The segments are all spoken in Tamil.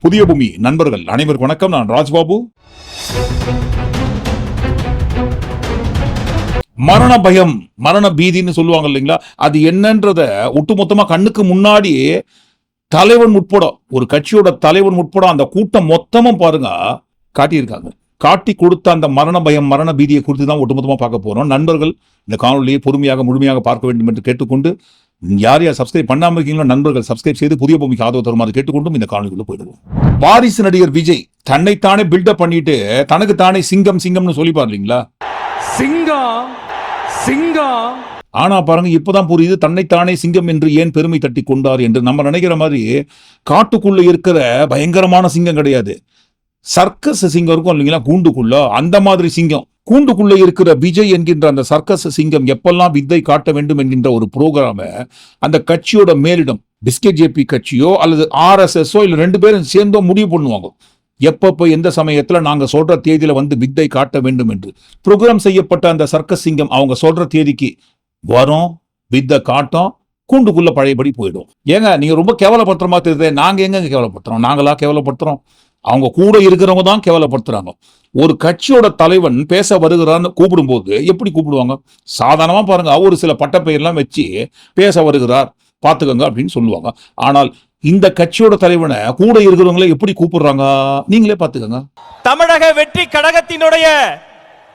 புதிய பூமி நண்பர்கள் அனைவருக்கும் வணக்கம். நான் ராஜ்பாபு. மரண பயம், மரண பீதின்னு சொல்லுவாங்க இல்லைங்களா, அது என்னன்றத ஒட்டுமொத்தமா கண்ணுக்கு முன்னாடி தலைவன் உட்பட, ஒரு கட்சியோட தலைவன் உட்பட அந்த கூட்டம் மொத்தமும் பாருங்க காட்டியிருக்காங்க. காட்டி கொடுத்த அந்த மரண பயம், மரண பீதியை குறித்து தான் ஒட்டுமொத்தமா பார்க்க போறோம். நண்பர்கள் இந்த காணொலியை பொறுமையாக முழுமையாக பார்க்க வேண்டும் என்று கேட்டுக்கொண்டு, யார் யார் சப்ஸ்கிரைப் பண்ணாம இருக்கீங்களோ நண்பர்கள் சப்ஸ்கிரைப் செய்து புதிய பூமிக்கு ஆதரவு தருமாறு கேட்டுக்கொண்டும் இந்த காணொலிக்குள்ள போயிடுவோம். வாரிசு நடிகர் விஜய் தன்னைத்தானே பில்டப் பண்ணிட்டு தனக்கு தானே சிங்கம் சிங்கம்னு சொல்லி பாருங்களா, சிங்கம் சிங்கம். ஆனா பாருங்க, இப்பதான் புரியுது தன்னைத்தானே சிங்கம் என்று ஏன் பெருமை தட்டி கொண்டார் என்று. நம்ம நினைக்கிற மாதிரி காட்டுக்குள்ள இருக்கிற பயங்கரமான சிங்கம் கிடையாது. சர்க்கஸ் சிங்கம் இருக்கும் இல்லைங்களா கூண்டுக்குள்ள, அந்த மாதிரி சிங்கம். கூண்டுக்குள்ள இருக்கிற விஜய் என்கின்ற அந்த சர்க்கஸ் சிங்கம் எப்பெல்லாம் வித்தை காட்ட வேண்டும் என்கின்ற ஒரு புரோகிராம அந்த கட்சியோட மேலிடம், பிஸ்கெட் ஜேபி கட்சியோ அல்லது RSSஓ இல்ல ரெண்டு பேரும் சேர்ந்தோ முடிவு பண்ணுவாங்க. எப்பப்போ எந்த சமயத்துல நாங்க சொல்ற தேதியில வந்து வித்தை காட்ட வேண்டும் என்று புரோகிராம் செய்யப்பட்ட அந்த சர்க்கஸ் சிங்கம் அவங்க சொல்ற தேதிக்கு வரும், வித்தை காட்டும், கூண்டுக்குள்ள பழையபடி போயிடும். ஏங்க நீங்க ரொம்ப கேவலப்படுத்துற மாதிரி தெரியுது. நாங்க எங்க கேவலப்படுத்துறோம்? நாங்களா கேவலப்படுத்துறோம்? அவங்க கூட இருக்கிறவங்க தான் கேவலப்படுத்துறாங்க. ஒரு கட்சியோட தலைவன் பேச வருகிறான்னு கூப்பிடும்போது எப்படி கூப்பிடுவாங்க? சாதாரணமா பாருங்க, ஒரு சில பட்டப்பெயர்லாம் வச்சு பேச வருகிறார் பாத்துக்கோங்க அப்படின்னு சொல்லுவாங்க. ஆனால் இந்த கட்சியோட தலைவனை கூட இருக்கிறவங்களே எப்படி கூப்பிடுறாங்க நீங்களே பாத்துக்கோங்க. தமிழக வெற்றி கழகத்தினுடைய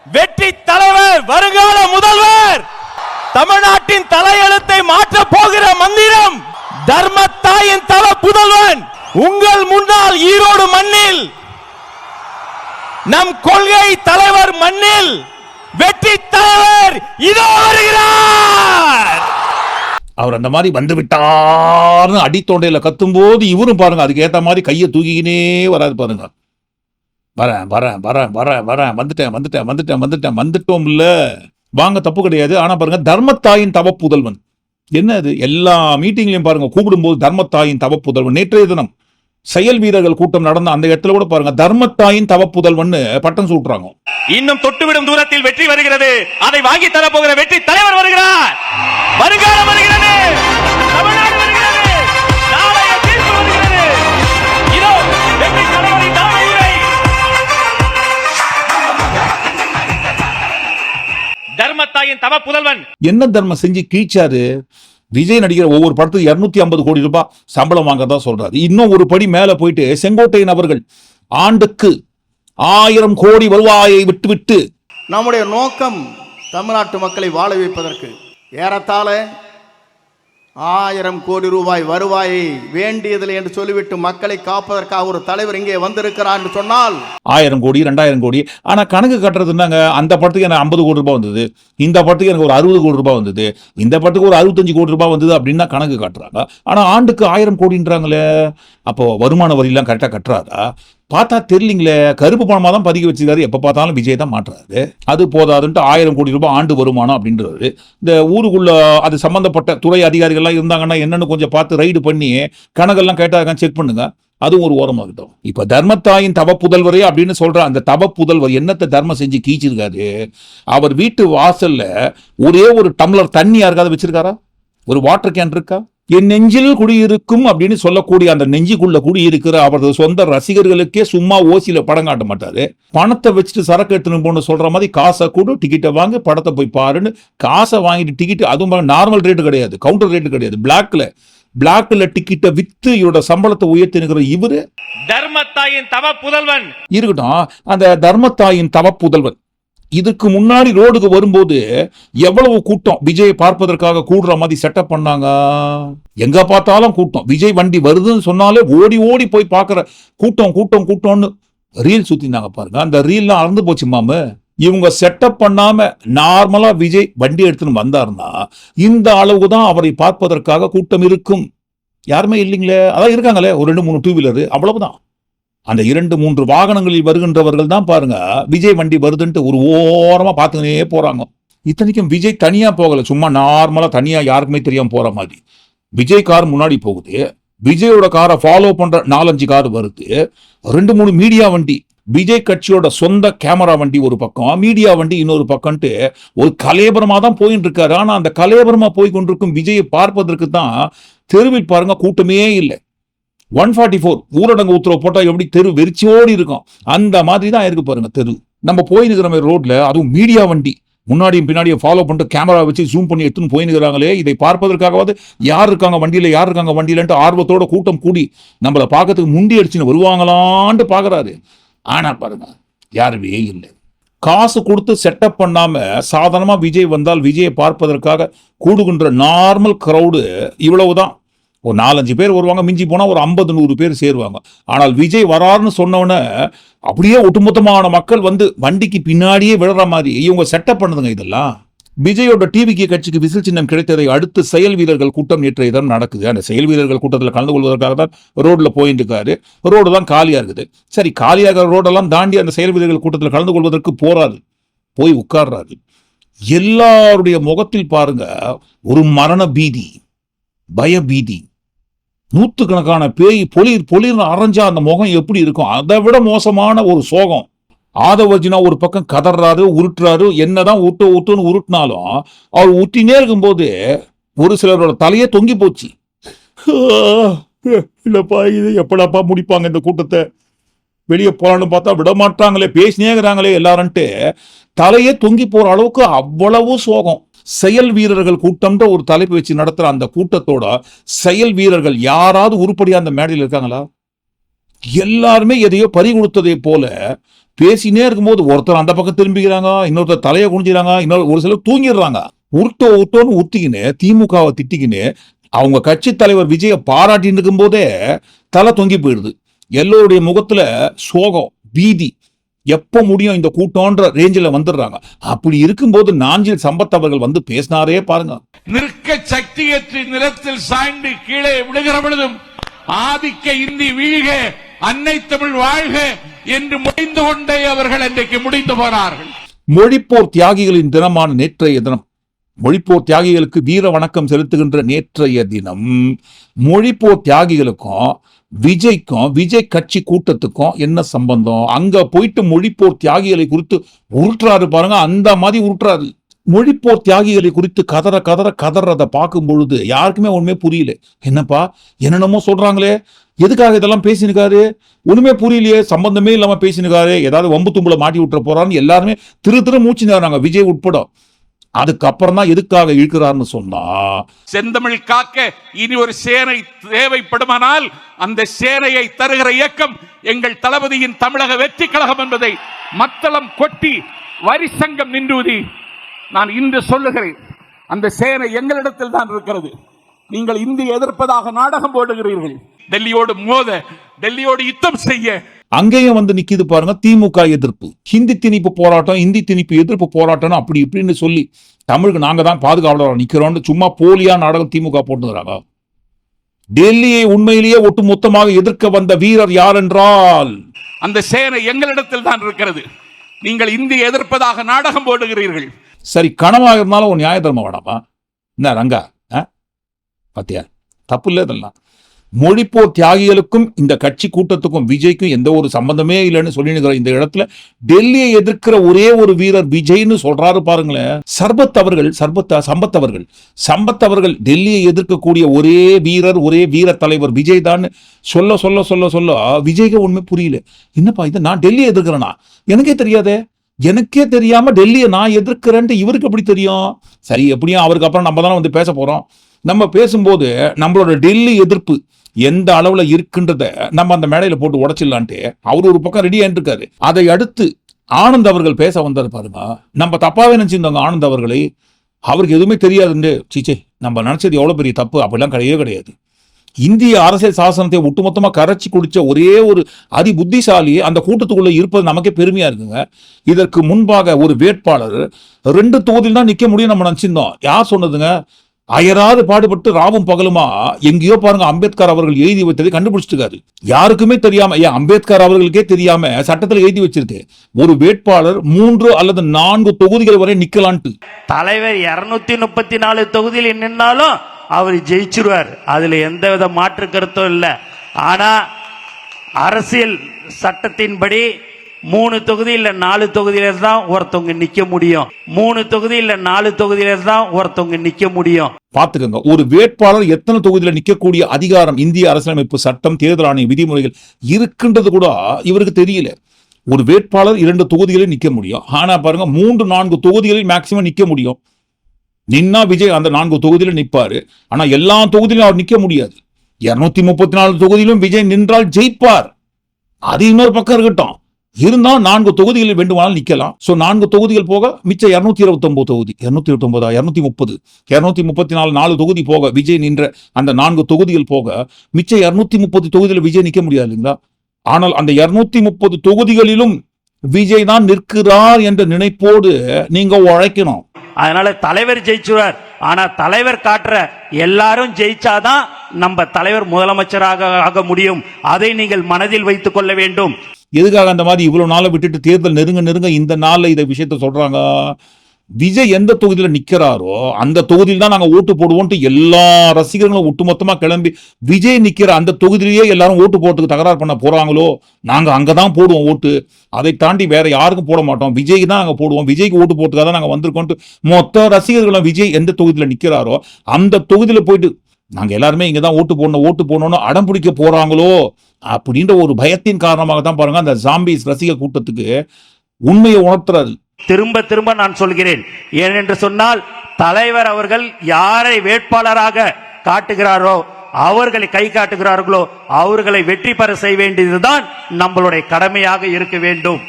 வெற்றி தலைவர், வருங்கால முதல்வர், தமிழ்நாட்டின் தலையெழுத்தை மாற்ற போகிற மந்திரம், தர்மத்தாயின் தவ புதல்வன், உங்கள் முன்னால் ஈரோடு மண்ணில், நம் கொள்கை தலைவர் மண்ணில் வெற்றி தலைவர் இதோ வருகிறார். அவர் அந்த மாதிரி வந்து விட்டார்னு அடித்தொண்டையில கத்தும் போது இவரும் பாருங்க அதுக்கு ஏத்த மாதிரி கையை தூக்கிக்கினே வராது பாருங்க. வரேன் வரேன் வரேன் வரேன் வரேன் வந்துட்டேன் வந்துட்டேன் வந்துட்டேன் வந்துட்டேன் வந்துட்டோம் இல்ல, வாங்க தப்பு கிடையாது. ஆனா பாருங்க, தர்மத்தாயின் தவ புதல்வன் என்ன அது? எல்லா மீட்டிங்லயும் பாருங்க கூப்பிடும்போது தர்மத்தாயின் தவ புதல்வன். நேற்றைய தினம் செயல் வீரர்கள் கூட்டம் நடந்த அந்த இடத்துல கூட பாருங்க தர்மத்தாயின் தவ புதல்வன் பட்டம் சூட்டுறாங்க. இன்னும் தொட்டுவிடும் தூரத்தில் வெற்றி வருகிறது, அதை வாங்கி தர போகிற வெற்றி தலைவர் வருகிறார். வருகாலம் வருகிறது, தமிழ்நாடு வருகிறது, நாளைய தீர்ப்பு வருகிறது. இதோ வெற்றி தலைவரின் தலைமை. தர்மத்தாயின் தவ புதல்வன் என்ன தர்மம் செஞ்சு கீழ்ச்சாரு? விஜய் நடிகர் ஒவ்வொரு படத்துக்கு 250 கோடி ரூபாய் சம்பளம் வாங்கறதா சொல்றாரு. இன்னும் ஒரு படி மேல போயிட்டு செங்கோட்டையன் அவர்கள் ஆண்டுக்கு 1000 கோடி வருவாயை விட்டுவிட்டு, நம்முடைய நோக்கம் தமிழ்நாட்டு மக்களை வாழ வைப்பதற்கு ஏறத்தாழ 1000 கோடி ரூபாய் வருவாயை வேண்டியதில்லை என்று சொல்லிவிட்டு மக்களை காப்பதற்காக ஒரு தலைவர் இங்கே வந்திருக்கிறார் என்று சொன்னால் 1000 கோடி 2000 கோடி. ஆனா கணக்கு கட்டுறதுனாங்க, அந்த படத்துக்கு எனக்கு 50 கோடி ரூபாய் வந்தது, இந்த படத்துக்கு எனக்கு ஒரு 60 கோடி ரூபாய் வந்தது, இந்த படத்துக்கு ஒரு 65 கோடி ரூபாய் வந்தது அப்படின்னா கணக்கு காட்டுறாங்க. ஆனா ஆண்டுக்கு 1000 கோடின்றாங்களே, அப்போ வருமான வரி எல்லாம் கரெக்டா கட்டுறாரா? பார்த்தா தெரியலீங்களே, கருப்பு பணமா தான் பதுக்கி வச்சிருக்காரு. எப்ப பார்த்தாலும் விஜய் தான் மாட்டுறாரு. அது போதாதுன்ட்டு 1000 கோடி ரூபாய் ஆண்டு வருமானம் அப்படின்றது. இந்த ஊருக்குள்ள அது சம்பந்தப்பட்ட துறை அதிகாரிகள்லாம் இருந்தாங்கன்னா என்னன்னு கொஞ்சம் பார்த்து ரைடு பண்ணி கணக்கெல்லாம் கேட்டாங்க செக் பண்ணுங்க. அதுவும் ஒரு ஓரமாகட்டும். இப்ப தர்மத்தாயின் தவ புதல்வரே அப்படின்னு சொல்ற அந்த தவ புதல்வர் என்னத்தை தர்மம் செஞ்சு கீச்சிருக்காரு? அவர் வீட்டு வாசல்ல ஒரே ஒரு டம்ளர் தண்ணி யாருக்காவது வச்சிருக்காரா? ஒரு வாட்டர் கேன் இருக்கா? என் நெஞ்சில் குடியிருக்கும் அப்படின்னு சொல்லக்கூடிய அந்த நெஞ்சுக்குள்ள குடியிருக்கிற அவரது சொந்த ரசிகர்களுக்கே சும்மா ஓசியில படம் காட்ட மாட்டாரு. பணத்தை வச்சுட்டு சரக்கு எடுத்துன்னு போன்னு சொல்ற மாதிரி காசை கூட டிக்கெட்டை வாங்க படத்தை போய் பாருன்னு காசை வாங்கிட்டு டிக்கெட், அதுவும் நார்மல் ரேட்டு கிடையாது, கவுண்டர் ரேட்டு கிடையாது, பிளாக்ல டிக்கெட்டை வித்து இவரோட சம்பளத்தை உயர்த்தினுக்கிற இவரு தர்மத்தாயின் தவ புதல்வன் இருக்கட்டும். அந்த தர்மத்தாயின் தவ புதல்வன் இதுக்கு முன்னாடி ரோடுக்கு வரும்போது எவ்வளவு கூட்டம் விஜய் பார்ப்பதற்காக கூடுற மாதிரி செட்டப் பண்ணாங்க. எங்க பார்த்தாலும் கூட்டம். விஜய் வண்டி வருதுன்னு சொன்னாலே ஓடி ஓடி போய் பார்க்கிற கூட்டம் கூட்டம் கூட்டம்னு ரீல் சுத்தினாங்க பாருங்க. அந்த ரீல்லாம் அறந்து போச்சு மாமு. இவங்க செட்டப் பண்ணாம நார்மலா விஜய் வண்டி எடுத்துன்னு வந்தாருன்னா இந்த அளவுக்கு தான் அவரை பார்ப்பதற்காக கூட்டம் இருக்கும். யாருமே இல்லைங்களே, அதான் இருக்காங்களே ஒரு 2-3 டூ வீலரு, அவ்வளவுதான். அந்த 2-3 வாகனங்களில் வருகின்றவர்கள் தான் பாருங்க விஜய் வண்டி வருதுன்ட்டு ஒரு ஓரமா பார்த்துக்கினே போறாங்க. இத்தனைக்கும் விஜய் தனியா போகல, சும்மா நார்மலா தனியா யாருக்குமே தெரியாம போற மாதிரி. விஜய் கார் முன்னாடி போகுது, விஜயோட காரை ஃபாலோ பண்ற 4-5 கார் வருது, 2-3 மீடியா வண்டி, விஜய் கட்சியோட சொந்த கேமரா வண்டி ஒரு பக்கம், மீடியா வண்டி இன்னொரு பக்கம்ட்டு ஒரு கலேபரமா தான் போயிட்டு இருக்காரு. ஆனா அந்த கலேபரமா போய் கொண்டிருக்கும் விஜயை பார்ப்பதற்கு தான் தெருவில் பாருங்க கூட்டமே இல்லை. 144 ஊரடங்கு உத்தரவு போட்டா எப்படி தெரு வெறிச்சோடி இருக்கும், அந்த மாதிரி தான் இருக்கு பாருங்க தெரு. நம்ம போயினுக்கிற மாதிரி ரோட்ல, அதுவும் மீடியா வண்டி முன்னாடியும் பின்னாடியும் ஃபாலோ பண்ணிட்டு கேமரா வச்சு ஜூம் பண்ணி எடுத்துன்னு போயினுக்கிறாங்களே, இதை பார்ப்பதற்காகவாது யார் இருக்காங்க வண்டியிலன்ட்டு ஆர்வத்தோட கூட்டம் கூடி நம்மளை பார்க்கறதுக்கு முண்டி அடிச்சுன்னு வருவாங்களான்ட்டு பாக்குறாரு. ஆனா பாருங்க யாருமே இல்லை. காசு கொடுத்து செட்டப் பண்ணாம சாதாரணமா விஜய் வந்தால் விஜயை பார்ப்பதற்காக கூடுகின்ற நார்மல் கிரௌடு இவ்வளவுதான். ஒரு 4-5 பேர் வருவாங்க, மிஞ்சி போனா ஒரு 50-100 பேர் சேருவாங்க. ஆனால் விஜய் வராருன்னு சொன்னவன அப்படியே ஒட்டுமொத்தமான மக்கள் வந்து வண்டிக்கு பின்னாடியே விழுற மாதிரி இவங்க செட்டப் பண்ணுதுங்க. இதெல்லாம் விஜயோட டிவிகே கட்சிக்கு விசில் சின்னம் கிடைத்ததை அடுத்து செயல் வீரர்கள் கூட்டம் நேற்றைய தினம் நடக்குது. அந்த செயல் வீரர்கள் கூட்டத்தில் கலந்து கொள்வதற்காக தான் ரோட்ல போயிட்டு இருக்காரு. ரோடு தான் காலியா இருக்குது. சரி, காலியாக ரோடெல்லாம் தாண்டி அந்த செயல் வீரர்கள் கூட்டத்தில் கலந்து கொள்வதற்கு போறாரு, போய் உட்கார்றாரு. எல்லாருடைய முகத்தில் பாருங்க ஒரு மரண பீதி, பய பீதி. நூற்றுக்கணக்கான பேய் பொலிர்னு அரைஞ்சா அந்த முகம் எப்படி இருக்கும், அதை விட மோசமான ஒரு சோகம். ஆதவர்ஜினா ஒரு பக்கம் கதறாரு, உருட்டுறாரு. என்னதான் ஊட்டுன்னு உருட்டினாலும் அவர் ஊட்டினே இருக்கும்போது ஒரு சிலரோட தலையே தொங்கி போச்சு. இல்லப்பா, இது எப்படாப்பா முடிப்பாங்க இந்த கூட்டத்தை, வெளியே போலான்னு பார்த்தா விட மாட்டாங்களே, பேசினேங்கிறாங்களே எல்லாருன்ட்டு தலையே தொங்கி போற அளவுக்கு அவ்வளவு சோகம். செயல் வீரர்கள் கூட்டம்ன்ற ஒரு தலைப்பு வச்சு நடத்துற அந்த கூட்டத்தோட செயல் வீரர்கள் யாராவது உருப்படியா அந்த மேடையில் இருக்காங்களா? எல்லாருமே எதையோ பறி கொடுத்ததை போல பேசினே இருக்கும்போது ஒருத்தர் அந்த பக்கம் திரும்பிக்கிறாங்க, இன்னொருத்தர் தலையை குனிஞ்சிறாங்க, ஒரு சிலர் தூங்கிடுறாங்க. உருட்டோன்னு ஊத்திக்கின்னு திமுகவை திட்டிக்கின்னு அவங்க கட்சி தலைவர் விஜய பாராட்டின்னு இருக்கும் போதே தலை தொங்கி போயிடுது. எல்லோருடைய முகத்துல சோகம், பீதி. எப்ப முடியும் இந்த கூட்டம்ன்ற ரேஞ்சில் வந்துடுறாங்க. அப்படி இருக்கும்போது நாஞ்சில் சம்பத் அவர்கள் வந்து பேசினாரே பாருங்க. நிற்க சக்தியற்று நிலத்தில் சாய்ந்து கீழே விழுகிற பொழுதும் ஆதிக்க இந்தி வீழ்க, அன்னை தமிழ் வாழ்க என்று முடிந்து கொண்டே அவர்கள் இன்றைக்கு முடிந்து போனார்கள். மொழிப்போர் தியாகிகளின் தினமான நேற்றைய தினம், மொழிப்போர் தியாகிகளுக்கு வீர வணக்கம் செலுத்துகின்ற நேற்றைய தினம், மொழிப்போர் தியாகிகளுக்கும் விஜய்க்கும் விஜய் கட்சி கூட்டத்துக்கும் என்ன சம்பந்தம்? அங்க போயிட்டு மொழிப்போர் தியாகிகளை குறித்து உருட்டுறாரு பாருங்க, அந்த மாதிரி உருட்டுறாரு. மொழிப்போர் தியாகிகளை குறித்து கதறதை பார்க்கும் பொழுது யாருக்குமே ஒண்ணுமே புரியல. என்னப்பா என்னென்னமோ சொல்றாங்களே, எதுக்காக இதெல்லாம் பேசினுக்காரு, ஒண்ணுமே புரியலையே, சம்பந்தமே இல்லாம பேசினுக்காரு, ஏதாவது வம்பு தும்புல மாட்டி விட்டுற போறான்னு எல்லாருமே திரு மூச்சினாங்க, விஜய் உட்பட. அதுக்கப்புறம் தான் எதுக்காக இழுக்கிறார்னு சொன்னா, செந்தமிழ் காக்க இனி ஒரு சேனை தேவைப்படுமானால் அந்த சேனையை தருகிற இயக்கம் எங்கள் தளபதியின் தமிழக வெற்றி கழகம் என்பதை மத்தளம் கொட்டி வரிசங்கம் நின்றுவதி நான் இன்று சொல்லுகிறேன். அந்த சேனை எங்களிடத்தில் தான் இருக்கிறது. நீங்கள் இந்திய எதிர்ப்பதாக நாடகம் போடுகிறீர்கள். டெல்லியோடு மோத, டெல்லியோடு யுத்தம் செய்ய அங்கேயும் வந்து நிக்கிது பாருங்க திமுக எதிர்ப்பு, ஹிந்தி திணிப்பு போராட்டம், இந்தி திணிப்பு எதிர்ப்பு போராட்டம், அப்படி இப்படின்னு சொல்லி தமிழுக்கு நாங்க தான் பாதுகாவலராக நிக்கிறோம் சும்மா போலியா நாடகம் திமுக போட்டுக்கிறாங்க. டெல்லியை உண்மையிலேயே ஒட்டு மொத்தமாக எதிர்க்க வந்த வீரர் யார் என்றால் அந்த சேனை எங்களிடத்தில் தான் இருக்கிறது. நீங்கள் இந்திய எதிர்ப்பதாக நாடகம் போடுகிறீர்கள். சரி, கனவாக இருந்தாலும் ஒரு நியாய தர்மம் வேணாமா? என்ன ரங்கா பாத்தியா, தப்பு இல்லை இதெல்லாம். மொழிப்போர் தியாகிகளுக்கும் இந்த கட்சி கூட்டத்துக்கும் விஜய்க்கும் எந்த ஒரு சம்பந்தமே இல்லைன்னு சொல்லினுக்கிற இந்த இடத்துல டெல்லியை எதிர்க்கிற ஒரே ஒரு வீரர் விஜய்னு சொல்றாரு பாருங்களேன். சம்பத் அவர்கள் டெல்லியை எதிர்க்கக்கூடிய ஒரே வீரர், ஒரே வீர தலைவர் விஜய் தான் சொல்ல சொல்ல சொல்ல சொல்ல விஜய்க்கு ஒண்ணுமே புரியல. என்னப்பா இது, நான் டெல்லியை எதிர்க்கிறேனா? எனக்கே தெரியாதே, எனக்கே தெரியாம டெல்லியை நான் எதிர்க்கிறேன்ட்டு இவருக்கு எப்படி தெரியும்? சரி, எப்படியும் அவருக்கு அப்புறம் நம்ம தானே வந்து பேச போறோம். நம்ம பேசும்போது நம்மளோட டெல்லி எதிர்ப்பு எந்த அளவுல இருக்குன்றத நம்ம அந்த மேடையில போட்டு உடைச்சிடலான்ட்டு அவர் ஒரு பக்கம் ரெடி ஆயிட்டு இருக்காரு. அதை அடுத்து ஆனந்த் அவர்கள் பேச வந்தாரு பாருங்க. நம்ம தப்பாவே நினைச்சிருந்தோங்க ஆனந்த் அவர்களை, அவருக்கு எதுவுமே தெரியாதுன்னு. சீச்சே, நம்ம நினைச்சது எவ்வளவு பெரிய தப்பு, அப்படிலாம் கிடையவே கிடையாது. இந்திய அரசியல் சாசனத்தை ஒட்டுமொத்தமா கரைச்சி குடிச்ச ஒரே ஒரு அதி புத்திசாலி அந்த கூட்டத்துக்குள்ள இருப்பது நமக்கே பெருமையா இருக்குங்க. இதற்கு முன்பாக ஒரு வேட்பாளர் 2 தொகுதியில் தான் நிக்க முடியும் நம்ம நினைச்சிருந்தோம். யார் சொன்னதுங்க? அயராது பாடுபட்டு ராவும் பகலுமா எங்கேயோ பாருங்க அம்பேத்கர் அவர்கள் எழுதி வைத்ததை கண்டுபிடிச்சிருக்காரு. யாருக்குமே தெரியாம, அம்பேத்கர் அவர்களுக்கே தெரியாம சட்டத்தில் எழுதி வச்சிருக்கு ஒரு வேட்பாளர் 3 அல்லது 4 தொகுதிகள் வரை நிக்கலான்ட்டு. தலைவர் 234 தொகுதியில் நின்னாலும் அவர் ஜெயிச்சிருவார், அதுல எந்தவித மாற்று கருத்தும் இல்லை. ஆனா அரசியல் சட்டத்தின்படி 3 தொகுதி இல்ல 4 தொகுதியில தான் ஒருத்தவங்க நிக்க முடியும். 3 தொகுதி இல்ல 4 தொகுதியில தான் ஒருத்தவங்க நிக்க முடியும். பாத்துக்கோங்க, ஒரு வேட்பாளர் எத்தனை தொகுதியில நிக்கக்கூடிய அதிகாரம் இந்திய அரசியலமைப்பு சட்டம், தேர்தல் ஆணைய விதிமுறைகள் இருக்கின்றது கூட இவருக்கு தெரியல. ஒரு வேட்பாளர் 2 தொகுதிகளில் நிக்க முடியும். ஆனா பாருங்க 3-4 தொகுதிகளில் மேக்சிமம் நிக்க முடியும். நின்னா விஜய் அந்த 4 தொகுதியில நிப்பாரு. ஆனா எல்லா தொகுதியிலும் அவர் நிக்க முடியாது. 234 தொகுதியிலும் விஜய் நின்றால் ஜெயிப்பார். அது இன்னொரு பக்கம் இருக்கட்டும். இருந்தால் 4 தொகுதிகளில் வேண்டுமானால் நிக்கலாம். சோ 4 தொகுதிகள் போக மிச்ச 229 தொகுதி, 230, 234 4 தொகுதி போக விஜய் நின்ற அந்த 4 தொகுதிகள் போக மிச்ச 230 தொகுதியில் விஜய் நிக்க முடியாது இல்லைங்களா? ஆனால் அந்த 230 தொகுதிகளிலும் விஜய் தான் நிற்கிறார் என்ற நினைப்போடு நீங்க உழைக்கணும். அதனால தலைவர் ஜெயிச்சுவார். ஆனா தலைவர் காட்டுற எல்லாரும் ஜெயிச்சாதான் நம்ம தலைவர் முதலமைச்சராக ஆக முடியும். அதை நீங்கள் மனதில் வைத்துக் கொள்ள வேண்டும். எதுக்காக அந்த மாதிரி இவ்வளவு நாளை விட்டுட்டு தேர்தல் நெருங்க இந்த நாள்ல இதை விஷயத்த சொல்றாங்க? விஜய் எந்த தொகுதியில நிக்கிறாரோ அந்த தொகுதியில் தான் நாங்க ஓட்டு போடுவோம்ட்டு எல்லா ரசிகர்களும் ஒட்டுமொத்தமா கிளம்பி விஜய் நிக்கிற அந்த தொகுதியிலேயே எல்லாரும் ஓட்டு போட்டுக்கு தகராறு பண்ண போறாங்களோ, நாங்க அங்கதான் போடுவோம் ஓட்டு, அதை தாண்டி வேற யாருக்கும் போட மாட்டோம், விஜய்க்கு தான் நாங்க போடுவோம், விஜய்க்கு ஓட்டு போட்டுக்காக தான் நாங்க வந்திருக்கோம். மொத்த ரசிகர்களும் விஜய் எந்த தொகுதியில நிக்கிறாரோ அந்த தொகுதியில போயிட்டு நாங்க எல்லாருமே இங்கதான் ஓட்டு போடணும்னு அடம் பிடிக்க போறாங்களோ அப்படின்ற ஒரு பயத்தின் காரணமாக தான் பாருங்க அந்த ஜாம்பிஸ் ரசிக கூட்டத்துக்கு உண்மையை உணர்த்துறாரு. திரும்ப திரும்ப நான் சொல்கிறேன், ஏனென்று சொன்னால் தலைவர் அவர்கள் யாரை வேட்பாளராக காட்டுகிறாரோ, அவர்களை கை காட்டுகிறார்களோ அவர்களை வெற்றி பெற செய்ய வேண்டியதுதான் நம்மளுடைய கடமையாக இருக்க வேண்டும்.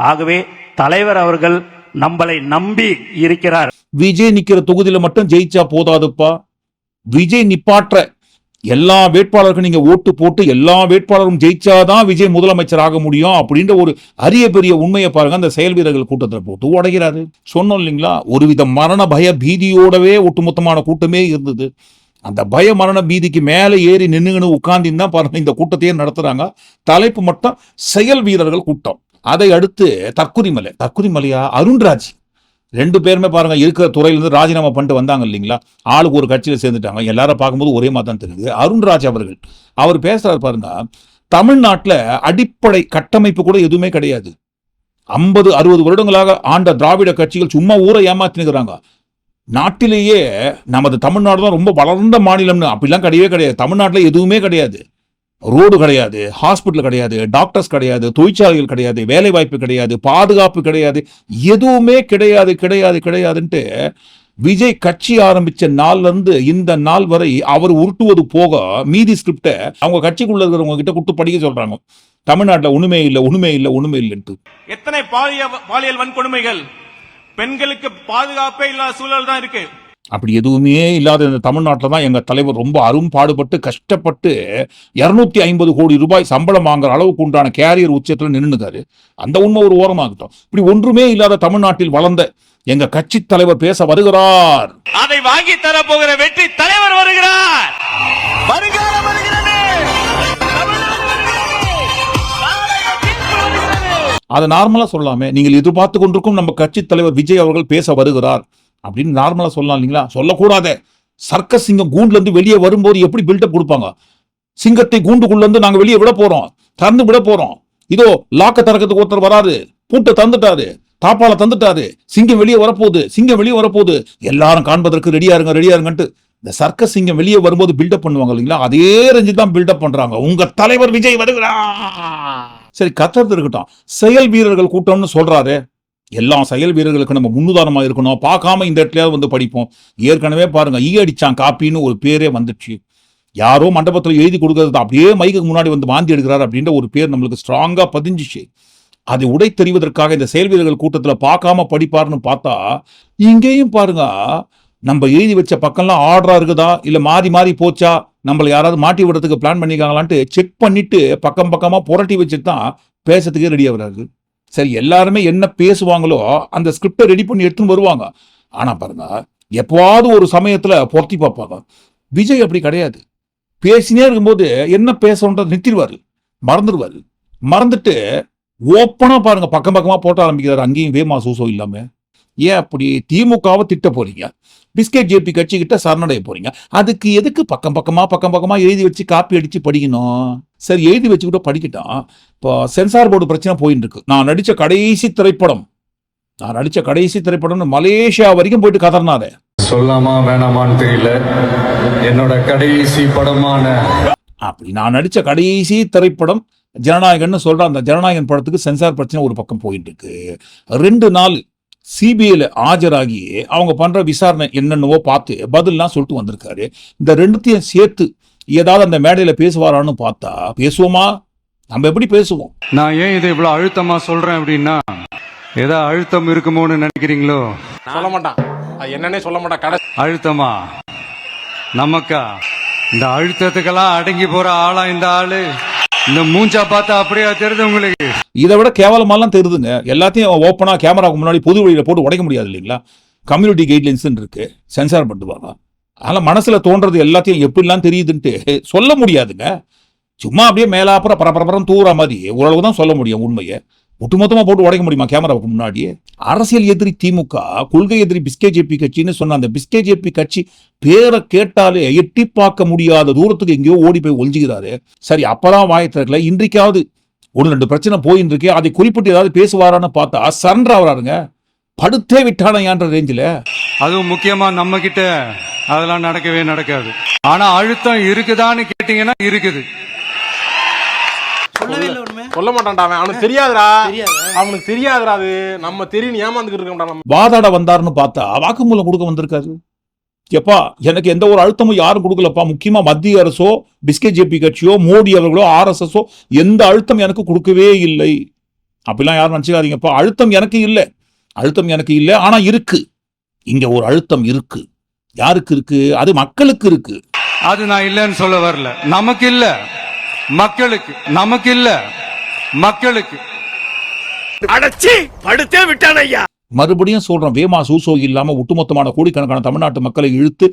ஆகவே தலைவர் அவர்கள் நம்மளை நம்பி இருக்கிறார். விஜய் நிக்கிற தொகுதியில மட்டும் ஜெயிச்சா போதாதுப்பா, விஜய் நிப்பாற்ற எல்லா வேட்பாளருக்கும் நீங்க ஓட்டு போட்டு எல்லா வேட்பாளரும் ஜெயிச்சாதான் விஜய் முதலமைச்சர் ஆக முடியும் அப்படின்ற ஒரு அரிய பெரிய உண்மையை பாருங்க அந்த செயல் வீரர்கள் கூட்டத்தில் போட்டு உடைகிறாரு. சொன்னோம் இல்லைங்களா, ஒருவித மரண பய பீதியோடவே ஒட்டுமொத்தமான கூட்டமே இருந்தது. அந்த பய மரண பீதிக்கு மேலே ஏறி நின்னுங்கன்னு உட்கார்ந்து தான் பாருங்க இந்த கூட்டத்தையே நடத்துறாங்க. தலைப்பு மட்டும் செயல் வீரர்கள் கூட்டம். அதை அடுத்து தற்குறிமலையா அருண்ராஜ் 2 பேருமே பாருங்க இருக்கிற துறையிலிருந்து ராஜினாமா பண்ணிட்டு வந்தாங்க இல்லைங்களா, ஆளுக்கு ஒரு கட்சியில சேர்ந்துட்டாங்க. எல்லாரும் பார்க்கும்போது ஒரே மாதிரி தான் தெரியுது. அருண்ராஜ் அவர் பேசுறாரு பாருங்க, தமிழ்நாட்டில் அடிப்படை கட்டமைப்பு கூட எதுவுமே கிடையாது. 50-60 வருடங்களாக ஆண்ட திராவிட கட்சிகள் சும்மா ஊரை ஏமாத்தினுக்கிறாங்க. நாட்டிலேயே நமது தமிழ்நாடு தான் ரொம்ப வளர்ந்த மாநிலம்னு அப்படிலாம் கிடையவே கிடையாது. தமிழ்நாட்டில் எதுவுமே கிடையாது. ரோடு கிடையாது, ஹாஸ்பிட்டல் கிடையாது, டாக்டர்ஸ் கிடையாது, தொழிற்சாலைகள் கிடையாது, வேலை வாய்ப்பு கிடையாது, பாதுகாப்பு கிடையாது, எதுவுமே கிடையாதுன்ட்டு விஜய் கட்சி ஆரம்பிச்ச நாள்ல இருந்து இந்த நாள் வரை அவர் உருட்டுவது போக மீதி ஸ்கிரிப்ட அவங்க கட்சிக்குள்ள இருக்கிறவங்க கிட்ட கொடுத்து படிக்க சொல்றாங்க. தமிழ்நாட்டில் ஒண்ணுமே இல்லைன்ட்டு. எத்தனை பாலியல் வன்கொடுமைகள், பெண்களுக்கு பாதுகாப்பே இல்லாத சூழல் தான் இருக்கு. அப்படி எதுவுமே இல்லாத இந்த தமிழ்நாட்டில் தான் எங்க தலைவர் ரொம்ப அரும்பாடுபட்டு கஷ்டப்பட்டு 250 கோடி ரூபாய் சம்பளம் வாங்குற அளவுக்கு உண்டான கேரியர் உச்சத்தில் நின்னுக்காரு. அந்த உண்மை ஒரு ஓரமாகட்டும். இப்படி ஒன்றுமே இல்லாத தமிழ்நாட்டில் வளர்ந்த எங்க கட்சி தலைவர் பேச வருகிறார். அதை வாங்கி தர போகிற வெற்றி தலைவர் வருகிறார். அதை நார்மலா சொல்லாமே, நீங்கள் எதிர்பார்த்து கொண்டிருக்கும் நம்ம கட்சி தலைவர் விஜய் அவர்கள் பேச வருகிறார் அப்படின்னு நார்மலா சொல்லலாம் இல்லைங்களா? சொல்லக்கூடாதே. சர்க்கஸ் சிங்கம் கூண்டுல இருந்து வெளியே வரும்போது எப்படி பில்டப் கொடுப்பாங்க? சிங்கத்தை கூண்டுக்குள்ள இருந்து நாங்க வெளியே திறந்து விட போறோம். இதோ லாக்க திறக்கிறதுக்கு ஒருத்தர் வராரு, பூட்டை தந்துட்டாரு, தாப்பால தந்துட்டாரு, சிங்கம் வெளியே வரப்போகுது, எல்லாரும் காண்பதற்கு ரெடியா இருங்கன்ட்டு இந்த சர்க்கஸ் சிங்கம் வெளியே வரும்போது பில்டப் பண்ணுவாங்க இல்லைங்களா? அதே ரேஞ்சு தான் பில்டப் பண்றாங்க. உங்க தலைவர் விஜய் வருகிறார். சரி, கத்துறது இருக்கட்டும். செயல் வீரர்கள் கூட்டம்னு சொல்றாரு. எல்லா செயல் வீரர்களுக்கு நம்ம முன்னுதாரணமா இருக்கணும். பார்க்காம இந்த இடத்துல வந்து படிப்போம். ஏற்கனவே பாருங்க அடிச்சான் காப்பின்னு ஒரு பேரே வந்துச்சு. யாரோ மண்டபத்தில் எழுதி கொடுக்கறது அப்படியே மைக்கு முன்னாடி வந்து வாந்தி எடுக்கிறார் அப்படின்ற ஒரு பேர் நம்மளுக்கு ஸ்ட்ராங்கா பதிஞ்சிச்சு. அதை உடை தெரிவதற்காக இந்த செயல் வீரர்கள் கூட்டத்தில் பார்க்காம படிப்பாருன்னு பார்த்தா இங்கேயும் பாருங்க நம்ம எழுதி வச்ச பக்கம்லாம் ஆர்டரா இருக்குதா இல்ல மாறி போச்சா, நம்மளை யாராவது மாட்டி விடுறதுக்கு பிளான் பண்ணிருக்காங்களான்ட்டு செக் பண்ணிட்டு பக்கமா புரட்டி வச்சுட்டு தான் பேசுறதுக்கே ரெடியா வராது. சரி, எல்லாருமே என்ன பேசுவாங்களோ அந்த ஸ்கிரிப்டை ரெடி பண்ணி எடுத்துன்னு வருவாங்க. ஆனா பாருங்க எப்பவாவது ஒரு சமயத்துல பொருத்தி பார்ப்பாங்க. விஜய் அப்படி கிடையாது. பேசினே இருக்கும்போது என்ன பேசணுன்றது நிறுத்திடுவாரு, மறந்துட்டு ஓப்பனா பாருங்க பக்கமா போட்ட ஆரம்பிக்கிறாரு. அங்கேயும் வேமா சூசோ இல்லாம ஏன் அப்படி திமுகவை திட்ட போறீங்க, பிஸ்கெட் ஜேபி கட்சி கிட்ட சரணடைய போறீங்க? அதுக்கு எதுக்கு பக்கம் பக்கமா எழுதி வச்சு காப்பி அடிச்சு படிக்கணும்? சரி, எழுதி வச்சுக்கிட்ட படிக்கட்டும். இப்போ சென்சார் போர்டு பிரச்சனை போயிட்டு இருக்கு. நான் நடிச்ச கடைசி திரைப்படம்னு மலேசியா வரைக்கும் போயிட்டு கதறினாரு. சொல்லாமா வேணாமான்னு தெரியல, என்னோட கடைசி படமான அப்படி நான் நடிச்ச கடைசி திரைப்படம் ஜனநாயகன்னு சொல்ற அந்த ஜனநாயகன் படத்துக்கு சென்சார் பிரச்சனை ஒரு பக்கம் போயிட்டு இருக்கு. 2 நாள் சிபிஐல ஆஜராகி அவங்க பண்ற விசாரணை என்னென்னவோ பார்த்து பதில்லாம் சொல்லிட்டு வந்திருக்காரு. இந்த ரெண்டுத்தையும் சேர்த்து ஏதாவது அந்த மேடையில பேசுவாரான்னு பார்த்தா பேசுவோமா? நம்ம எப்படி பேசுவோம்? நான் ஏன் இதை இவ்வளவு அழுத்தமா சொல்றேன் அப்படின்னா, ஏதோ அழுத்தம் இருக்குமோன்னு நினைக்கிறீங்களோ? சொல்ல மாட்டான், அது என்னன்னே சொல்ல மாட்டான். அழுத்தமா நமக்கா? இந்த அழுத்தத்துக்கெல்லாம் அடங்கி போற ஆளா இந்த ஆளு? இந்த மூஞ்சா பார்த்தா அப்படியே தெரியுது உங்களுக்கு? இதை விட கேவலமாலாம் தெரியுதுங்க. எல்லாத்தையும் ஓப்பனா கேமராவுக்கு முன்னாடி பொது வழியில போட்டு உடைக்க முடியாது இல்லைங்களா? கம்யூனிட்டி கைட்லைன்ஸ் இருக்கு, சென்சார் பண்ணுவாங்க. அதனால மனசுல தோன்றது எல்லாத்தையும் எப்படிலாம் தெரியுதுன்ட்டு சொல்ல முடியாதுங்க. சும்மா அப்படியே மேலாப்புறம் பரபரப்புறம் தூர மாதிரி ஓரளவு தான் சொல்ல முடியும் உண்மையை. ஒட்டுமொத்தமா போட்டு உடைக்க முடியுமா கேமராவுக்கு முன்னாடியே? அரசியல் எதிரி திமுக, கொள்கை எதிரி பிஸ்கெட் ஜேபி கட்சின்னு சொன்ன அந்த பிஸ்கெட் ஜேபி கட்சி பேரை கேட்டாலே எட்டி பார்க்க முடியாத தூரத்துக்கு எங்கேயோ ஓடி போய் ஒழிஞ்சுக்கிறாரு. சரி, அப்பதான் வாயை திறக்கல. இன்றைக்காவது 1-2 பிரச்சனை போயின்னு இருக்கு, அதை குறிப்பிட்டு ஏதாவது பேசுவாரான்னு பார்த்தா சரண்டர் ஆகிறாருங்க. படுத்தே விட்டானையான்ற ரேஞ்சில். அதுவும் முக்கியமா நம்ம கிட்ட அதெல்லாம் நடக்கவே நடக்காது. ஆனா அழுத்தம் இருக்குதான்னு கேட்டீங்கன்னா இருக்குது. சொல்ல மாட்டான்டா, அவனுக்கு தெரியாதுடா, அவனுக்கு தெரியாதுடா. அது நம்ம தெரியும் ஏமாந்துக்கிட்டு இருக்கோம்டா. நம்ம வாதாட வந்தாருன்னு பார்த்தா வாக்குமூலம் கொடுக்க வந்திருக்காரு. எப்பா, எனக்கு எந்த ஒரு அழுத்தமும் யாரும் கொடுக்கலப்பா. முக்கியமா மத்திய அரசோ பிஸ்கெட் ஜேபி கட்சியோ மோடி அவர்களோ RSSஓ எந்த அழுத்தம் எனக்கு கொடுக்கவே இல்லை. அப்படிலாம் யாரும் நினைச்சுக்காதீங்கப்பா. அழுத்தம் எனக்கு இல்லை, ஆனா இருக்கு. இங்க ஒரு அழுத்தம் இருக்கு. யாருக்கு இருக்கு? அது மக்களுக்கு இருக்கு. அது நான் இல்லைன்னு சொல்ல வரல. நமக்கு இல்ல, மக்களுக்கு. நமக்கு இல்ல, மக்களுக்கு. அடச்சி படுத்தே விட்டான் ஐயா. மறுபடியும் சொல்றேன், வேமா சூசோ இல்லாம ஒட்டுமொத்தமான கோடிக்கணக்கான தமிழ்நாட்டு மக்களை இழுத்து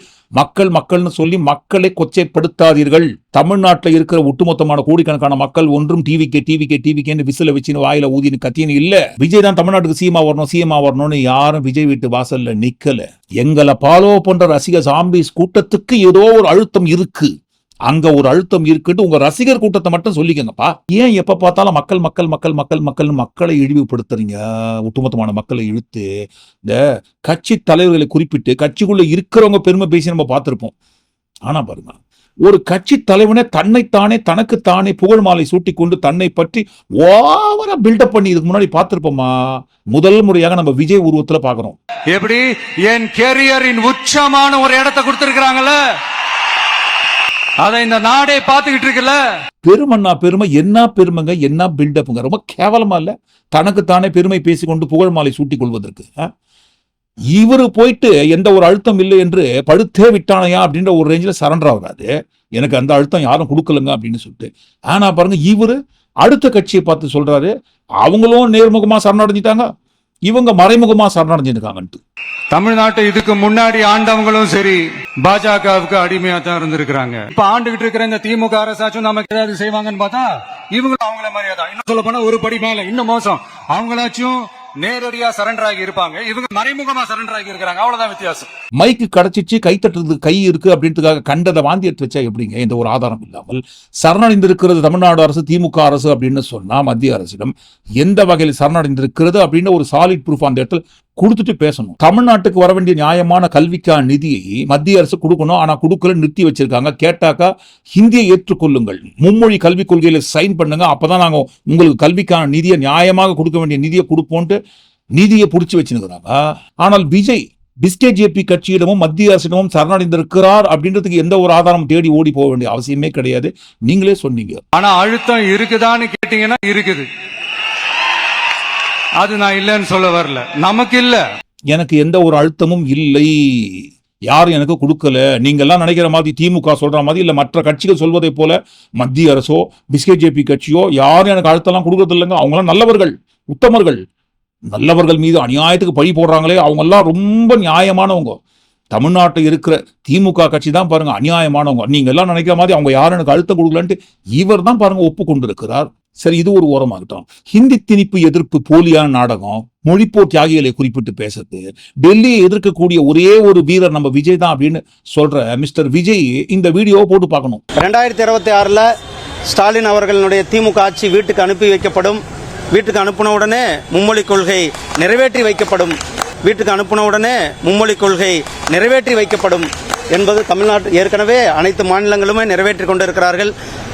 மக்கள்னு சொல்லி மக்களை கொச்சைப்படுத்தாதீர்கள். தமிழ்நாட்டில் இருக்கிற ஒட்டுமொத்தமான கோடிக்கணக்கான மக்கள் ஒன்றும் டிவிக்கேன்னு விசில வச்சுன்னு வாயில ஊதின்னு கத்தின்னு இல்ல. விஜய் தான் தமிழ்நாட்டுக்கு சிஎம்மா வரணும்னு யாரும் விஜய் வீட்டு வாசல்ல நிக்கல. எங்களை ஃபாலோ பண்ற ரசிக சாம்பிஸ் கூட்டத்துக்கு ஏதோ ஒரு அழுத்தம் இருக்கு. அங்க ஒரு அழுத்தம் இருக்குன்னு உங்க ரசிகர் கூட்டத்தை மட்டும் சொல்லிக்கங்கப்பா. ஏன் எப்ப பார்த்தாலும் மக்களை இழிவுபடுத்துறீங்க? ஒட்டுமொத்தமான மக்களை இழுத்து இந்த கட்சி தலைவர்களை குறிப்பிட்டு கட்சிக்குள்ள இருக்கிறவங்க பெருமை பேசி நம்ம பார்த்திருப்போம். ஆனா பாருங்க, ஒரு கட்சி தலைவனே தனக்குத்தானே புகழ் மாலை சூட்டி கொண்டு தன்னை பற்றி ஓவரா பில்டப் பண்ணி இதுக்கு முன்னாடி பார்த்திருப்போமா? முதல் முறையாக நம்ம விஜய் உருவத்துல பாக்குறோம். எப்படி என் கேரியரின் உச்சமான ஒரு இடத்தை கொடுத்திருக்கிறாங்கல்ல, அதை இந்த நாடே பார்த்துக்கிட்டு இருக்குல்ல. பெருமை என்ன பெருமைங்க, என்ன பில்டப்புங்க. ரொம்ப கேவலமா இல்ல? தனக்குத்தானே பெருமை பேசிக்கொண்டு புகழ் மாலை சூட்டிக் கொள்வதற்கு இவரு போயிட்டு எந்த ஒரு அழுத்தம் இல்லை என்று படுத்தே விட்டானையா அப்படின்ற ஒரு ரேஞ்சில் சரண்டர் ஆகாது. எனக்கு அந்த அழுத்தம் யாரும் கொடுக்கலங்க அப்படின்னு சொல்லிட்டு. ஆனா பாருங்க, இவரு அடுத்த கட்சியை பார்த்து சொல்றாரு, அவங்களும் நேர்முகமா சரணடைஞ்சிட்டாங்க, இவங்க மறைமுகமா சரணடைஞ்சிருக்காங்கன்ட்டு. தமிழ்நாட்டை இதுக்கு முன்னாடி ஆண்டவங்களும் சரி பாஜகவுக்கு அடிமையா தான் இருந்திருக்கிறாங்க. இப்ப ஆண்டுகிட்டு இருக்கிற இந்த திமுக அரசாச்சும் நமக்கு ஏதாவது செய்வாங்கன்னு பார்த்தா இவங்களும் அவங்கள மாதிரியா தான். இன்னும் சொல்ல போனா ஒரு படி மேல, இன்னும் மோசம். அவங்களாச்சும் நேரடியா சரண்டர் ஆகி இருப்பாங்க, இவங்க மறைமுகமா சரண்டர் ஆகி இருக்கிறாங்க. அவ்வளவுதான் வித்தியாசம். மைக்கு கிடைச்சிச்சு, கை தட்டுறதுக்கு கை இருக்கு அப்படின்றதுக்காக கண்டதை வாந்தி எடுத்து வச்சா எப்படிங்க? எந்த ஒரு ஆதாரம் இல்லாமல் சரணடைந்திருக்கிறது தமிழ்நாடு அரசு, திமுக அரசு அப்படின்னு சொன்னா மத்திய அரசிடம் எந்த வகையில் சரணடைந்திருக்கிறது அப்படின்னு ஒரு சாலிட் ப்ரூஃப் அந்த இடத்துல கொடுத்துட்டு பேசணும். தமிழ்நாட்டுக்கு வர வேண்டிய நியாயமான கல்விக்கான நிதியை மத்திய அரசு கொடுக்கணும், ஆனா கொடுக்கல, நிறுத்தி வச்சிருக்காங்க. கேட்டாக்கா ஹிந்தியை ஏற்றுக்கொள்ளுங்கள், மும்மொழி கல்விக் கொள்கையில சைன் பண்ணுங்க, அப்பதான் நாங்க உங்களுக்கு கல்விக்கான நிதியை நியாயமாக கொடுக்க வேண்டிய நிதியை கொடுப்போன்ட்டு நிதியை புடிச்சு வச்சுருக்கிறாங்க. ஆனால் விஜய் பிஸ்கெட் ஜேபி கட்சியிடமும் மத்திய அரசிடமும் சரணடைந்திருக்கிறார் அப்படின்றதுக்கு எந்த ஒரு ஆதாரம் தேடி ஓடி போக வேண்டிய அவசியமே கிடையாது. நீங்களே சொன்னீங்க. ஆனா அழுத்தம் இருக்குதான்னு கேட்டீங்கன்னா இருக்குது. அது நான் இல்லைன்னு சொல்ல வரல. நமக்கு இல்ல, எனக்கு எந்த ஒரு அழுத்தமும் இல்லை, யாரும் எனக்கு கொடுக்கல. நீங்க எல்லாம் நினைக்கிற மாதிரி திமுக சொல்ற மாதிரி இல்ல, மற்ற கட்சிகள் சொல்வதை போல மத்திய அரசோ பிஸ்கெட் ஜேபி கட்சியோ யாரும் எனக்கு அழுத்தம் கொடுக்கறது இல்லைங்க. அவங்க எல்லாம் நல்லவர்கள், உத்தமர்கள். நல்லவர்கள் மீது அநியாயத்துக்கு பழி போடுறாங்களே, அவங்க எல்லாம் ரொம்ப நியாயமானவங்க. தமிழ்நாட்டில் இருக்கிற திமுக கட்சி தான் பாருங்க அநியாயமானவங்க. நீங்க எல்லாம் நினைக்கிற மாதிரி அவங்க யாரும் எனக்கு அழுத்தம் கொடுக்கலன்ட்டு இவர் தான் பாருங்க ஒப்புக்கொண்டிருக்கிறார். சரி, இது ஒரு ஓரமாகட்டும். ஹிந்தி திணிப்பு எதிர்ப்பு போலியான நாடகம், மொழிப்போர் தியாகிகளை குறிப்பிட்டு பேசுறது, டெல்லியை எதிர்க்கக்கூடிய ஒரே ஒரு வீரர் நம்ம விஜய் தான் அப்படின்னு சொல்ற மிஸ்டர் விஜய் இந்த வீடியோவை போட்டு பார்க்கணும். 2026 ஸ்டாலின் அவர்களுடைய திமுக ஆட்சி வீட்டுக்கு அனுப்பி வைக்கப்படும். வீட்டுக்கு அனுப்பின உடனே மும்மொழி கொள்கை நிறைவேற்றி வைக்கப்படும். வீட்டுக்கு அனுப்பின உடனே மும்மொழி கொள்கை நிறைவேற்றி வைக்கப்படும் என்பது தமிழ்நாட்டு ஏற்கனவே அனைத்து மாநிலங்களுமே நிறைவேற்றி கொண்டிருக்கிறார்கள்.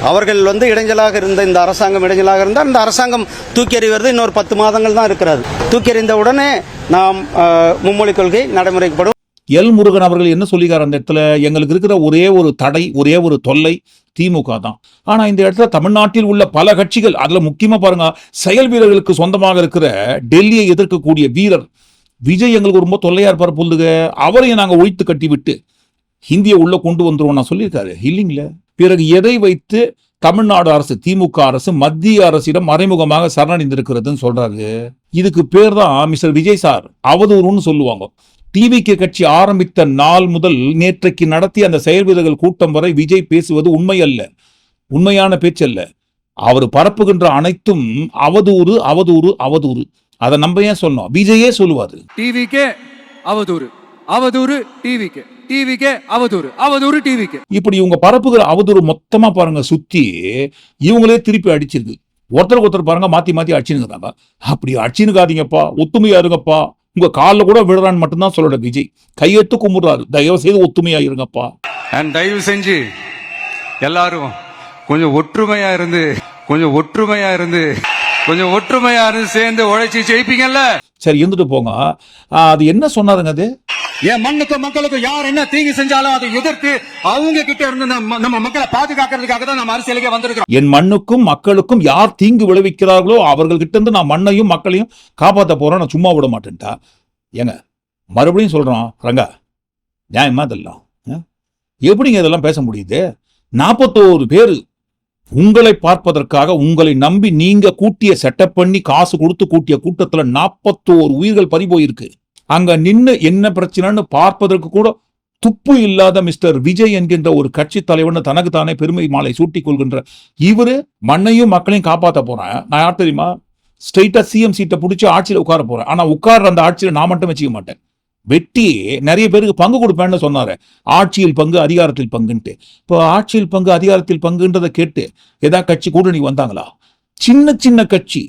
அவர்கள் இடைஞ்சலாக இருந்த இந்த அரசாங்கம் இடைஞ்சலாக இருந்தால் இந்த அரசாங்கம் தூக்கி எறிவது இன்னொரு 10 மாதங்கள் தான் இருக்கிறது. தூக்கி எறிந்த உடனே நாம் மும்மொழி கொள்கை நடைமுறைப்படும். எல் முருகன் அவர்கள் என்ன சொல்லிக்கார் அந்த இடத்துல, எங்களுக்கு இருக்கிற ஒரே ஒரு தடை, ஒரே ஒரு தொல்லை திமுக தான். ஆனா இந்த இடத்துல தமிழ்நாட்டில் உள்ள பல கட்சிகள், அதுல முக்கியமா பாருங்க, செயல் வீரர்களுக்கு சொந்தமாக இருக்கிற டெல்லியை எதிர்க்கக்கூடிய வீரர் விஜய் எங்களுக்கு ரொம்ப தொல்லையா இருப்பார் பொழுதுக, அவரையும் நாங்க ஒழித்து கட்டி விட்டு ஹிந்தியை உள்ள கொண்டு வந்துருவோம் நான் சொல்லியிருக்காரு இல்லைங்களே. பிறகு எதை வைத்து தமிழ்நாடு அரசு, திமுக அரசு மத்திய அரசிடம் மறைமுகமாக சரணடைந்திருக்கிறதுன்னு சொல்றாரு. இதுக்கு பேர் தான் மிஸ்டர் விஜய் சார் அவதூறுன்னு சொல்லுவாங்க. டிவிகே கட்சி ஆரம்பித்த நாள் முதல் நேற்றைக்கு நடத்திய அந்த செயல் வீரர்கள் கூட்டம் வரை விஜய் பேசுவது உண்மை அல்ல, உண்மையான பேச்சல்ல. அவர் பரப்புகின்ற அனைத்தும் அவதூறு அவதூறு அவதூறு. அதை நம்ம ஏன் சொன்னோம், விஜயே சொல்லுவாரு. டிவிக்கே அவதூறு, அவதூறு டிவிக்கே, டிவிக்கே அவதூறு, அவதூறு டிவிக்கே. இப்படி இவங்க பரப்புகிற அவதூறு மொத்தமா பாருங்க சுத்தி இவங்களே திருப்பி அடிச்சிருக்கு. ஒருத்தருக்கு ஒருத்தர் பாருங்க மாத்தி மாத்தி அடிச்சுனுங்கிறாங்க. அப்படி அடிச்சுனுக்காதீங்கப்பா, ஒத்துமையா இருங்கப்பா, உங்க காலில் கூட விடுறான்னு மட்டும்தான் சொல்லல விஜய். கையெடுத்து கும்பிடுறாரு, தயவு செய்து ஒத்துமையா இருங்கப்பா. அண்ட் தயவு செஞ்சு எல்லாரும் கொஞ்சம் ஒற்றுமையா இருந்து சேர்ந்து உழைச்சி ஜெயிப்பீங்கல்ல. சரி இருந்துட்டு போங்க. அது என்ன சொன்னாருங்க அது, என் மண்ணுக்கும் மக்களுக்கும் யார் என்ன தீங்கு செஞ்சாலும் அதை எதிர்த்து அவங்க கிட்ட இருந்து நம்ம மக்களை பாதுகாக்கிறதுக்காக தான் நம்ம அரசியலுக்கே வந்திருக்கிறோம். என் மண்ணுக்கும் மக்களுக்கும் யார் தீங்கு விளைவிக்கிறார்களோ அவர்கள் கிட்ட இருந்து நான் மண்ணையும் மக்களையும் காப்பாற்ற போறேன், நான் சும்மா விட மாட்டேன்ட்டா. ஏங்க மறுபடியும் சொல்றோம் ரங்கா, நியாயமா இதெல்லாம்? எப்படிங்க இதெல்லாம் பேச முடியுது? 41 பேரு உங்களை பார்ப்பதற்காக உங்களை நம்பி நீங்க கூட்டிய செட்டப் பண்ணி காசு கொடுத்து கூட்டிய கூட்டத்துல 41 உயிர்கள் பறிபோயிருக்கு. அங்க நின்னு என்ன பிரச்சனைன்னு பார்ப்பதற்கு கூட துப்பு இல்லாத மிஸ்டர் விஜய் என்கின்ற ஒரு கட்சி தலைவன் தனக்கு தானே பெருமை மாலை சூட்டிக் கொள்கின்ற இவரு மண்ணையும் மக்களையும் காப்பாற்ற போறேன். நான் யார் தெரியுமா, ஸ்ட்ரெயிட்டா சிஎம் சீட்டை பிடிச்சி ஆட்சியில உட்கார போறேன். ஆனா உட்கார்ற அந்த ஆட்சியில நான் மட்டும் வச்சுக்க மாட்டேன், வெட்டி நிறைய பேருக்கு பங்கு கொடுப்பேன்னு சொன்னாரு. ஆட்சியில் பங்கு அதிகாரத்தில் பங்குன்ட்டு. இப்போ ஆட்சியில் பங்கு அதிகாரத்தில் பங்குன்றதை கேட்டு ஏதாவது கட்சி கூட்டணி வந்தாங்களா? சின்ன சின்ன கட்சி,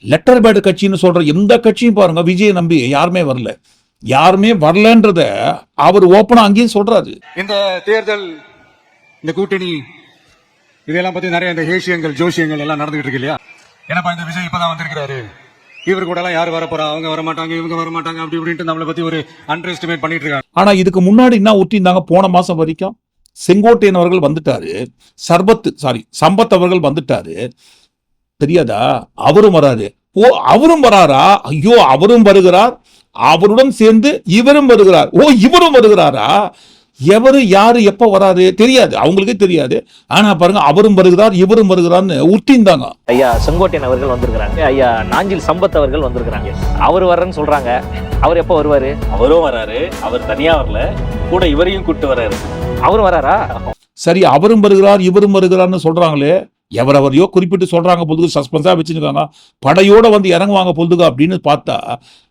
லெட்டர் பேட் கட்சின்னு சொல்ற எந்த கட்சியும் பாருங்க விஜயை நம்பி யாருமே வரலன்றத அவர் ஓப்பனா அங்கேயும் சொல்றாரு. இந்த தேர்தல், இந்த கூட்டணி, இதெல்லாம் பத்தி நிறைய இந்த ஏசியங்கள் ஜோசியங்கள் எல்லாம் நடந்துகிட்டு இருக்கு இல்லையா? ஏன்னா இந்த விஜய் இப்பதான் வந்திருக்கிறாரு, இவர் கூட எல்லாம் யாரு வரப்போறா, அவங்க வர மாட்டாங்க, இவங்க வர மாட்டாங்க, அப்படி இப்படின்ட்டு நம்மளை பத்தி ஒரு அண்டர் எஸ்டிமேட் பண்ணிட்டு இருக்காங்க. ஆனா இதுக்கு முன்னாடி என்ன ஒட்டியிருந்தாங்க, போன மாசம் வரைக்கும் செங்கோட்டையன் அவர்கள் வந்துட்டாரு, சம்பத் அவர்கள் வந்துட்டாரு, தெரியாதா? அவரும் வராரு. ஓ அவரும் வராரா? ஐயோ அவரும் வருகிறார், அவருடன் சேர்ந்து இவரும் வருகிறார். ஓ இவரும் வருகிறாரா? எவரு யாரு எப்ப வராது தெரியாது, அவங்களுக்கே தெரியாது. ஆனா பாருங்க அவரும் வருகிறார் இவரும் வருகிறார்னு உத்திந்தாங்க. ஐயா செங்கோட்டையன் அவர்கள் வந்திருக்கிறாங்க, ஐயா நாஞ்சில் சம்பத் அவர்கள் வந்திருக்கிறாங்க. அவர் வர்றேன்னு சொல்றாங்க. அவர் எப்ப வருவாரு? அவரும் வராரு, அவர் தனியா வரல, கூட இவரையும் கூட்டு வராரு. அவரும் வராரா? சரி அவரும் வருகிறார் இவரும் வருகிறார்னு சொல்றாங்களே, எவரையோ குறிப்பிட்டு சொல்றாங்க பொழுது, சஸ்பென்ஸா வச்சுருக்காங்க, படையோட வந்து இறங்குவாங்க பொழுதுங்க அப்படின்னு பார்த்தா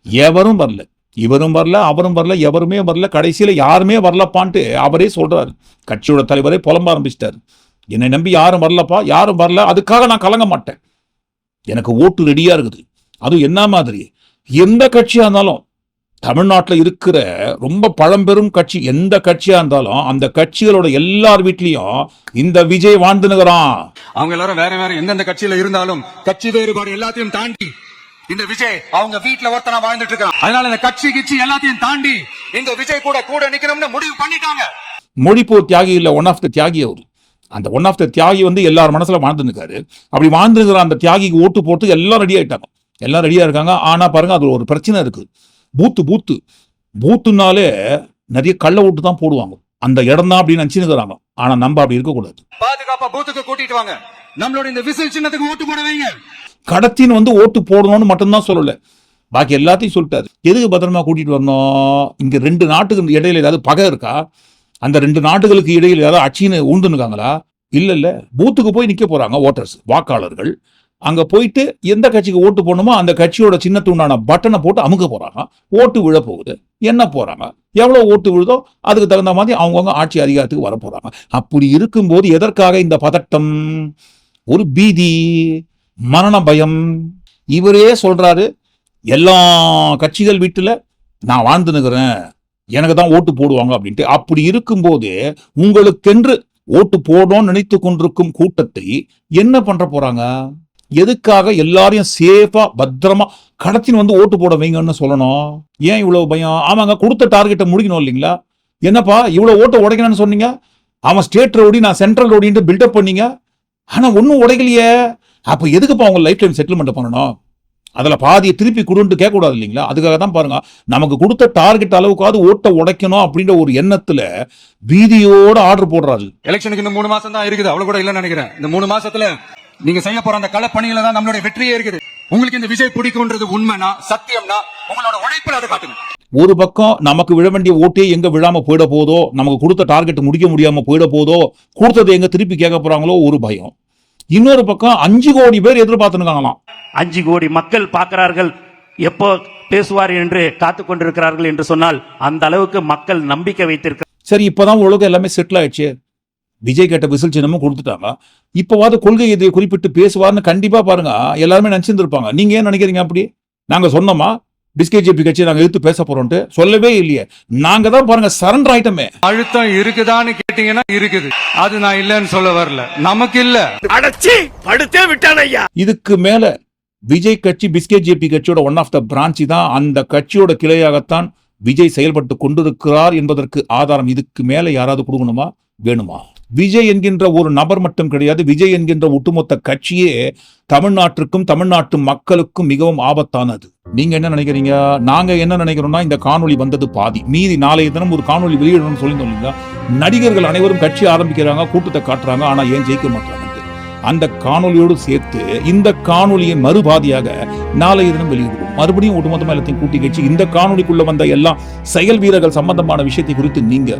எவரும் வரல, இவரும் வரல அவரும் வரல, எவருமே வரல, கடைசியில யாருமே வரலப்பான்ட்டு அவரே சொல்றாரு. கட்சியோட தலைவரே புலம்ப ஆரம்பிச்சிட்டாரு. என்னை நம்பி யாரும் வரலப்பா, யாரும் வரல, அதுக்காக நான் கலங்க மாட்டேன், எனக்கு ஓட்டு ரெடியா இருக்குது. அதுவும் என்ன மாதிரி எந்த கட்சியா இருந்தாலும், தமிழ்நாட்டில் இருக்கிற ரொம்ப பழம்பெரும் கட்சி எந்த கட்சியா இருந்தாலும் அந்த கட்சிகளோட எல்லார் வீட்லயும் இந்த விஜய் வாழ்ந்துனுகிறான். அவங்க எல்லாரும் வேற வேற எந்தெந்த கட்சியில இருந்தாலும் கட்சி வேறுபாடு எல்லாத்தையும் தாண்டி இந்த விஜய் அவங்க வீட்டுல ஒருத்தனா வாழ்ந்துட்டு இருக்கான். அதனால இந்த கட்சி கிட்சி எல்லாத்தையும் தாண்டி இந்த விஜய் கூட நிக்கணும்னு முடிவு பண்ணிட்டாங்க. மொழிப்போர் தியாகி இல்ல, ஒன் ஆஃப் த தியாகி அவர். அந்த ஒன் ஆஃப் த தியாகி வந்து எல்லார் மனசுல வாழ்ந்துருக்காரு. அப்படி வாழ்ந்துருக்கிற அந்த தியாகிக்கு ஓட்டு போட்டு எல்லாம் ரெடி ஆயிட்டாங்க, எல்லாம் ரெடியா இருக்காங்க. ஆனா பாருங்க அது ஒரு பிரச்சனை இருக்கு. பூத்துனாலே நிறைய கள்ள ஓட்டு தான் போடுவாங்க, அந்த இடம் தான் அப்படின்னு நினைச்சுக்கிறாங்க. ஆனா நம்ம அப்படி இருக்கக்கூடாது. பாதுகாப்பா பூத்துக்கு கூட்டிட்டு வாங்க, நம்மளோட இந்த விசில் சின்னத்துக்கு ஓட்டு போட வைங்க. கடத்தின்னு வந்து ஓட்டு போடணும்னு மட்டும்தான் சொல்லல, பாக்கி எல்லாத்தையும் சொல்லிட்டாரு. எதுக்கு பத்திரமா கூட்டிட்டு வரணும்? இங்க 2 நாட்டுக்கு இடையில ஏதாவது பகை இருக்கா? அந்த 2 நாட்டுகளுக்கு இடையில ஏதாவது அச்சின்னு உண்டுனுக்காங்களா? இல்ல பூத்துக்கு போய் நிக்க போறாங்க ஓட்டர்ஸ், வாக்காளர்கள். அங்க போயிட்டு எந்த கட்சிக்கு ஓட்டு போடணுமோ அந்த கட்சியோட சின்னத்துண்டான பட்டனை போட்டு அமுக்க போறாங்க. ஓட்டு விழ போகுது, என்ன போறாங்க, எவ்வளவு ஓட்டு விழுதோ அதுக்கு தகுந்த மாதிரி அவங்கவுங்க ஆட்சி அதிகாரத்துக்கு வர போறாங்க. அப்படி இருக்கும்போது எதற்காக இந்த பதட்டம், ஒரு பீதி, மரண பயம்? இவரே சொல்றாரு, எல்லா கட்சிகள் வீட்டுல நான் வாழ்ந்துனுக்கிறேன், எனக்கு தான் ஓட்டு போடுவாங்க அப்படின்ட்டு. அப்படி இருக்கும்போது உங்களுக்கென்று ஓட்டு போடணும்னு நினைத்து கொண்டிருக்கும் கூட்டத்தை என்ன பண்ற போறாங்க? எதுக்காக எல்லாரையும் சேஃபா பத்திரமா கடத்தின்னு வந்து ஓட்டு போட வைங்கன்னு சொல்லணும்? ஏன் இவ்வளவு பயம்? ஆமாங்க, கொடுத்த டார்கெட்டை முடிக்கணும் இல்லைங்களா? என்னப்பா இவ்வளவு ஓட்டை உடைக்கணும்னு சொன்னீங்க, அவன் ஸ்டேட் ரோடி நான் சென்ட்ரல் ரோடின்ட்டு பில்டப் பண்ணீங்க, ஆனா ஒன்னும் உடைக்கலையே. அப்ப எதுக்குப்பா அவங்க லைஃப் டைம் செட்டில்மெண்ட் பண்ணணும்? அதுல பாதியை திருப்பி கொடுன்ட்டு கேட்க கூடாது இல்லைங்களா? அதுக்காக தான் பாருங்க, நமக்கு கொடுத்த டார்கெட் அளவுக்காவது ஓட்டை உடைக்கணும் அப்படின்ற ஒரு எண்ணத்துல பீதியோட ஆர்டர் போடுறாரு. எலெக்ஷனுக்கு இந்த 3 மாசம் தான் இருக்குது, அவ்வளவு கூட இல்லைன்னு நினைக்கிறேன். இந்த 3 மாசத்துல நீங்க செய்ய போற அந்த களப்பணியில தான் நம்மளுடைய வெற்றியே இருக்குது. உங்களுக்கு இந்த விஜய் பிடிக்கும்ன்றது உண்மைனா, சத்தியம்னா உங்களோட உழைப்புல அதை காட்டுங்க. ஒரு பக்கம் நமக்கு விழ வேண்டிய ஓட்டே எங்க விழாம போயிட போதோ, நமக்கு கொடுத்த டார்கெட் முடிக்க முடியாம போயிட போதோ, கொடுத்ததை எங்க திருப்பி கேட்க போறாங்களோ ஒரு பயம். இன்னொரு பக்கம் 5 கோடி பேர் எதிர்பார்த்துருக்காங்களாம். 5 கோடி மக்கள் பார்க்கிறார்கள், எப்போ பேசுவார் என்று காத்து கொண்டிருக்கிறார்கள் என்று சொன்னால் அந்த அளவுக்கு மக்கள் நம்பிக்கை வைத்திருக்கிறார். சரி, இப்பதான் உலகம் எல்லாமே செட்டில் ஆயிடுச்சு, விஜய் கேட்ட விசில் சின்னமும் கொடுத்துட்டாங்க, இப்பவாது கொள்கை இதை குறிப்பிட்டு பேசுவார்னு கண்டிப்பா பாருங்க எல்லாருமே நினைச்சிருந்திருப்பாங்க. நீங்க ஏன் நினைக்கிறீங்க அப்படி? நாங்க சொன்னோமா பிஸ்கேஜேபி கட்சி நாங்க எடுத்து பேச போறோம்ட்டு? சொல்லவே இல்லையே. நாங்க தான் பாருங்க சரண்டர் ஆயிட்டமே. அழுத்தம் இருக்குதான்னு கேட்டீங்கன்னா இருக்குது, அது நான் இல்லைன்னு சொல்ல வரல, நமக்கு இல்ல. இதுக்கு மேல விஜய் கட்சி பிஸ்கேஜேபி கட்சியோட ஒன் ஆஃப் த பிரான்ச் தான், அந்த கட்சியோட கிளையாகத்தான் விஜய் செயல்பட்டு கொண்டிருக்கிறார் என்பதற்கு ஆதாரம் இதுக்கு மேல யாராவது கொடுக்கணுமா, வேணுமா? விஜய் என்கின்ற ஒரு நபர் மட்டும் கிடையாது, விஜய் என்கின்ற ஒட்டுமொத்த கட்சியே தமிழ்நாட்டிற்கும் தமிழ்நாட்டு மக்களுக்கும் மிகவும் ஆபத்தானது. நீங்க என்ன நினைக்கிறீங்க? நாங்க என்ன நினைக்கிறோம்னா, இந்த காணொலி வந்தது பாதி, மீதி நாளைய தினம் ஒரு காணொலி வெளியிடணும்னு சொல்லியிருந்தோம். நடிகர்கள் அனைவரும் கட்சி ஆரம்பிக்கிறாங்க, கூட்டத்தை காட்டுறாங்க, ஆனா ஏன் ஜெயிக்க மாட்டாங்க? அந்த காணொலியோடு சேர்த்து இந்த காணொலியின் மறுபாதியாக நாளைய தினம் வெளியிடுவோம். மறுபடியும் ஒட்டுமொத்தமா எல்லாத்தையும் கூட்டி கட்சி இந்த காணொலிக்குள்ள வந்த எல்லா செயல் வீரர்கள் சம்பந்தமான விஷயத்தை குறித்து நீங்க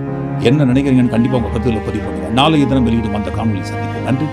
என்ன நினைக்கிறீங்கன்னு கண்டிப்பா உங்க கருத்துக்களை பதிவு பண்ணுங்க. நாளைய தினம் வெளியிடும் அந்த காணொலி சந்திப்போம். நன்றி.